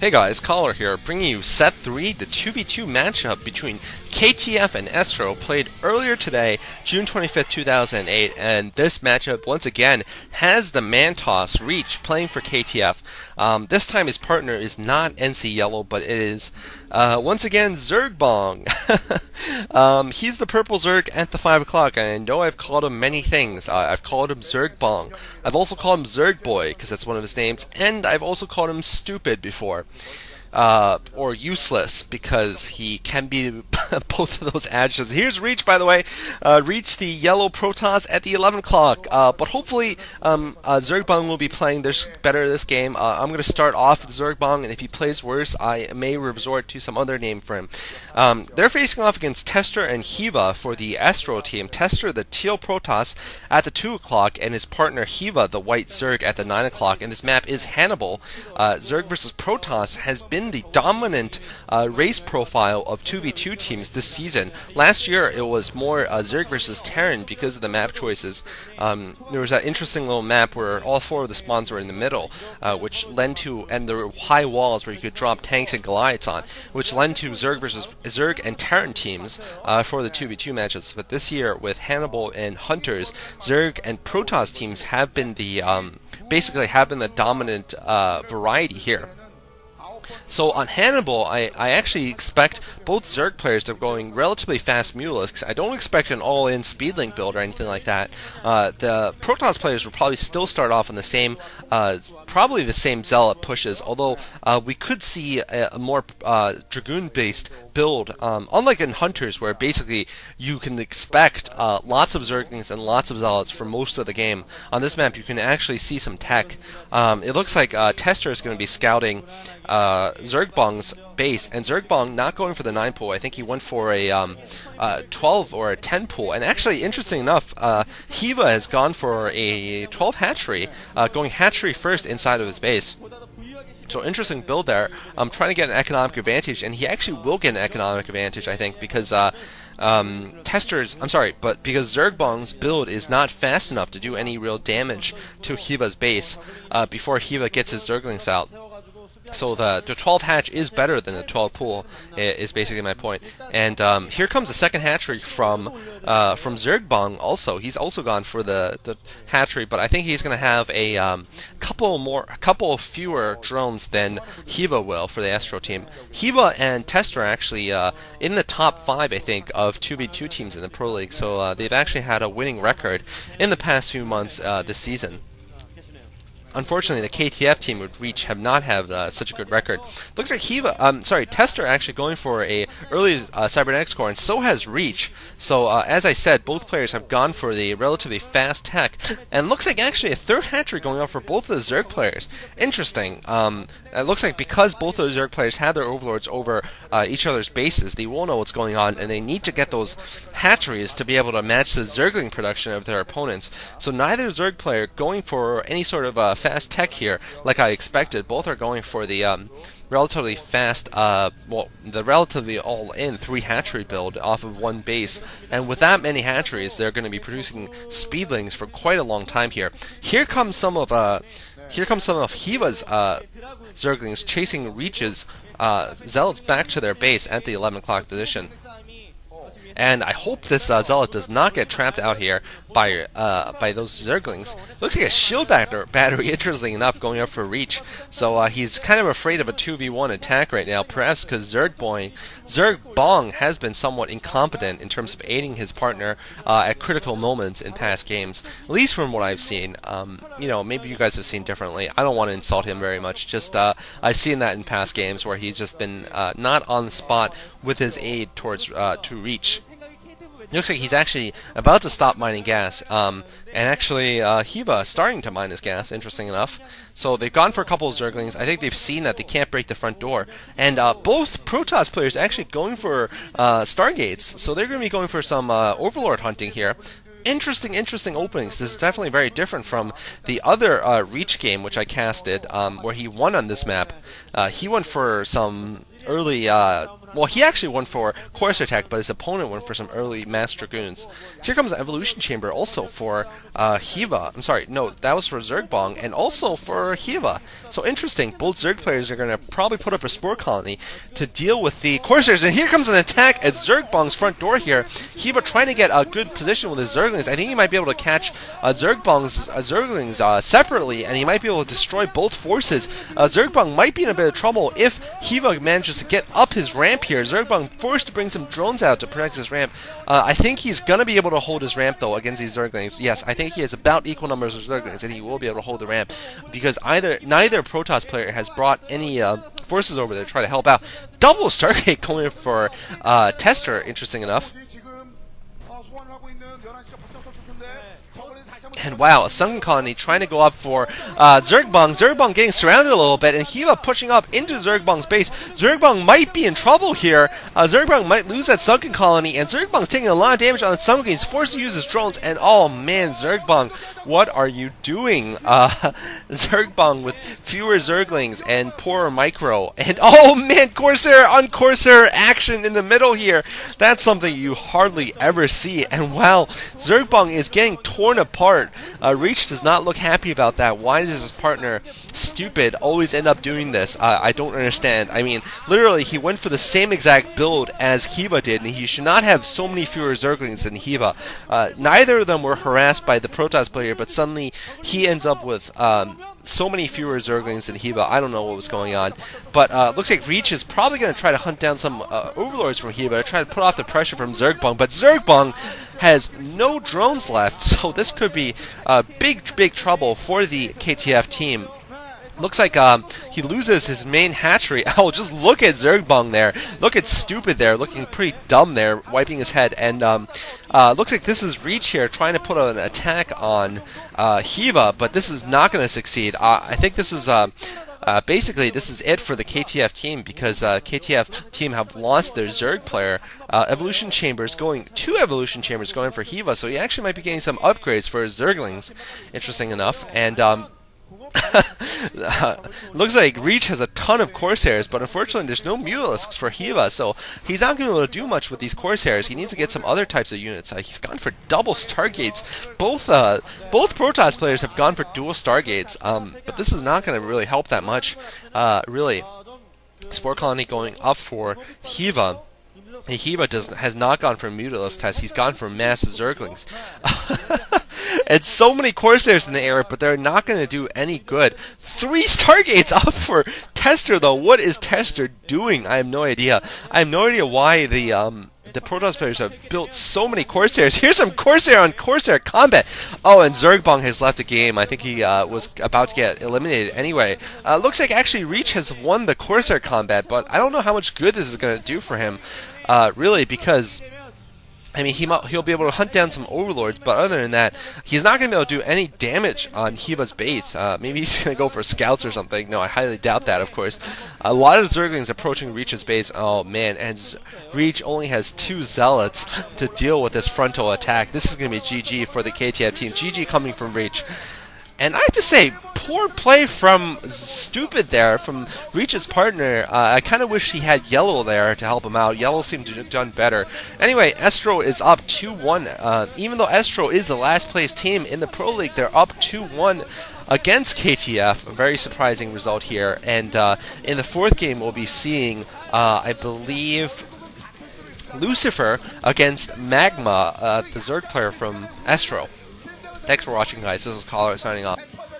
Hey guys, Caller here, bringing you Set 3, the 2v2 matchup between KTF and Estro, played earlier today, June 25th, 2008, and this matchup, once again, has the Mantos Reach playing for KTF. This time his partner is not NC Yellow, but it is, once again, Zergbong. He's the purple Zerg at the 5 o'clock, and I know I've called him many things. I've called him Zergbong. I've also called him Zergboy, because that's one of his names, and I've also called him Stupid before. Or useless, because he can be both of those adjectives. Here's Reach, by the way. Reach, the yellow Protoss at the 11 o'clock. But hopefully, Zergbong will be playing better this game. I'm going to start off with Zergbong, and if he plays worse, I may resort to some other name for him. They're facing off against Tester and Hyvaa for the Estro team. Tester, the teal Protoss, at the 2 o'clock, and his partner Hyvaa, the white Zerg, at the 9 o'clock. And this map is Hannibal. Zerg versus Protoss has been the dominant race profile of 2v2 teams this season. Last year it was more Zerg versus Terran because of the map choices. There was that interesting little map where all four of the spawns were in the middle, which led to, and there were high walls where you could drop tanks and Goliaths on, which led to Zerg and Terran teams for the 2v2 matches. But this year with Hannibal and Hunters, Zerg and Protoss teams have been the basically have been the dominant variety here. So on Hannibal, I actually expect both Zerg players to be going relatively fast Mulisks. I don't expect an all-in speedlink build or anything like that. The Protoss players will probably still start off on the same, probably the same Zealot pushes, although we could see a more Dragoon-based build, unlike in Hunters, where basically you can expect lots of Zerglings and lots of Zealots for most of the game. On this map, you can actually see some tech. It looks like Tester is going to be scouting Zergbong's base, and Zergbong not going for the 9 pool. I think he went for a 12 or a 10 pool, and actually, interesting enough, Hyvaa has gone for a 12 hatchery, going hatchery first inside of his base. So interesting build there. I'm trying to get an economic advantage, and he actually will get an economic advantage, I think, because because Zergbong's build is not fast enough to do any real damage to Hyvaa's base before Hyvaa gets his Zerglings out. So the 12 hatch is better than the 12 pool, is basically my point. And here comes the second hatchery from Zergbong. Also, he's also gone for the hatchery, but I think he's going to have a couple fewer drones than Hyvaa will for the Estro team. Hyvaa and Tester are actually in the top 5, I think, of 2v2 teams in the Pro League. So they've actually had a winning record in the past few months this season. Unfortunately, the KTF team would Reach have not had such a good record. Looks like Tester actually going for a early cybernetics core, and so has Reach. So as I said, both players have gone for the relatively fast tech, and looks like actually a third hatchery going on for both of the Zerg players. Interesting. It looks like because both of the Zerg players have their overlords over each other's bases, they will know what's going on, and they need to get those hatcheries to be able to match the Zergling production of their opponents. So neither Zerg player going for any sort of fast tech here, like I expected. Both are going for the relatively fast, the relatively all-in 3 hatchery build off of one base. And with that many hatcheries, they're going to be producing speedlings for quite a long time here. Here comes some of Hyvaa's Zerglings chasing Reach's Zealots back to their base at the 11 o'clock position. And I hope this Zealot does not get trapped out here by those Zerglings. Looks like a shield battery, interestingly enough, going up for Reach. So he's kind of afraid of a 2v1 attack right now, perhaps because Zergbong has been somewhat incompetent in terms of aiding his partner at critical moments in past games. At least from what I've seen. Maybe you guys have seen differently. I don't want to insult him very much. Just I've seen that in past games where he's just been not on the spot with his aid towards to Reach. It looks like he's actually about to stop mining gas, and actually Hyvaa starting to mine his gas, interesting enough. So they've gone for a couple of Zerglings. I think they've seen that they can't break the front door. And both Protoss players actually going for Stargates, so they're going to be going for some Overlord hunting here. Interesting openings. This is definitely very different from the other Reach game, which I casted, where he won on this map. He went for some early well, he actually went for Corsair attack, but his opponent went for some early Mass Dragoons. Here comes an Evolution Chamber also for Hyvaa. I'm sorry, no, that was for Zergbong, and also for Hyvaa. So interesting, both Zerg players are going to probably put up a Spore Colony to deal with the Corsairs, and here comes an attack at Zergbong's front door here. Hyvaa trying to get a good position with his Zerglings. I think he might be able to catch Zergbong's Zerglings separately, and he might be able to destroy both forces. Zergbong might be in a bit of trouble if Hyvaa manages to get up his ramp here. Zergbong forced to bring some drones out to protect his ramp. I think he's going to be able to hold his ramp, though, against these Zerglings. Yes, I think he has about equal numbers of Zerglings, and he will be able to hold the ramp, because neither Protoss player has brought any forces over there to try to help out. Double Stargate going for Tester, interesting enough. And wow, a Sunken Colony trying to go up for Zergbong. Zergbong getting surrounded a little bit, and Hyvaa pushing up into Zergbong's base. Zergbong might be in trouble here. Zergbong might lose that Sunken Colony, and Zergbong's taking a lot of damage on the Sunken. He's forced to use his drones, and oh man, Zergbong, what are you doing? Zergbong with fewer Zerglings and poorer micro. And oh man, Corsair on Corsair action in the middle here. That's something you hardly ever see. And wow, Zergbong is getting torn apart. Reach does not look happy about that. Why does his partner, stupid, always end up doing this? I don't understand. I mean, literally, he went for the same exact build as Hyvaa did, and he should not have so many fewer Zerglings than Hyvaa. Neither of them were harassed by the Protoss player, but suddenly he ends up with so many fewer Zerglings than Hyvaa. I don't know what was going on. But looks like Reach is probably going to try to hunt down some Overlords from Hyvaa to try to put off the pressure from Zergbong. But Zergbong has no drones left, so this could be big trouble for the KTF team. Looks like he loses his main hatchery. Oh, just look at Zergbong there. Look at Stupid there, looking pretty dumb there, wiping his head. And looks like this is Reach here, trying to put an attack on Hyvaa, but this is not going to succeed. I think this is... basically, this is it for the KTF team, because KTF team have lost their Zerg player. Evolution Chambers going, 2 Evolution Chambers going for Hyvaa, so he actually might be getting some upgrades for his Zerglings, interesting enough. And looks like Reach has a ton of Corsairs, but unfortunately there's no Mutalisks for Hyvaa, so he's not going to be able to do much with these Corsairs. He needs to get some other types of units. He's gone for double Stargates. Both Protoss players have gone for dual Stargates, but this is not going to really help that much, really. Spore Colony going up for Hyvaa. Hyvaa has not gone for Mutalisk test, he's gone for mass Zerglings. And so many Corsairs in the air, but they're not going to do any good. 3 Stargates up for Tester, though. What is Tester doing? I have no idea. I have no idea why the Protoss players have built so many Corsairs. Here's some Corsair on Corsair combat. Oh, and Zergbong has left the game. I think he was about to get eliminated anyway. Looks like actually Reach has won the Corsair combat, but I don't know how much good this is going to do for him, really, because... I mean, he'll be able to hunt down some Overlords, but other than that, he's not going to be able to do any damage on Hyvaa's base. Maybe he's going to go for scouts or something. No, I highly doubt that, of course. A lot of Zerglings approaching Reach's base. Oh, man, and Reach only has 2 Zealots to deal with this frontal attack. This is going to be GG for the KTF team. GG coming from Reach. And I have to say, poor play from Stupid there, from Reach's partner. I kind of wish he had Yellow there to help him out. Yellow seemed to have done better. Anyway, Estro is up 2-1. Even though Estro is the last place team in the Pro League, they're up 2-1 against KTF. A very surprising result here. And in the 4th game, we'll be seeing, I believe, Lucifer against Magma, the Zerg player from Estro. Thanks for watching, guys. This is Caller signing off.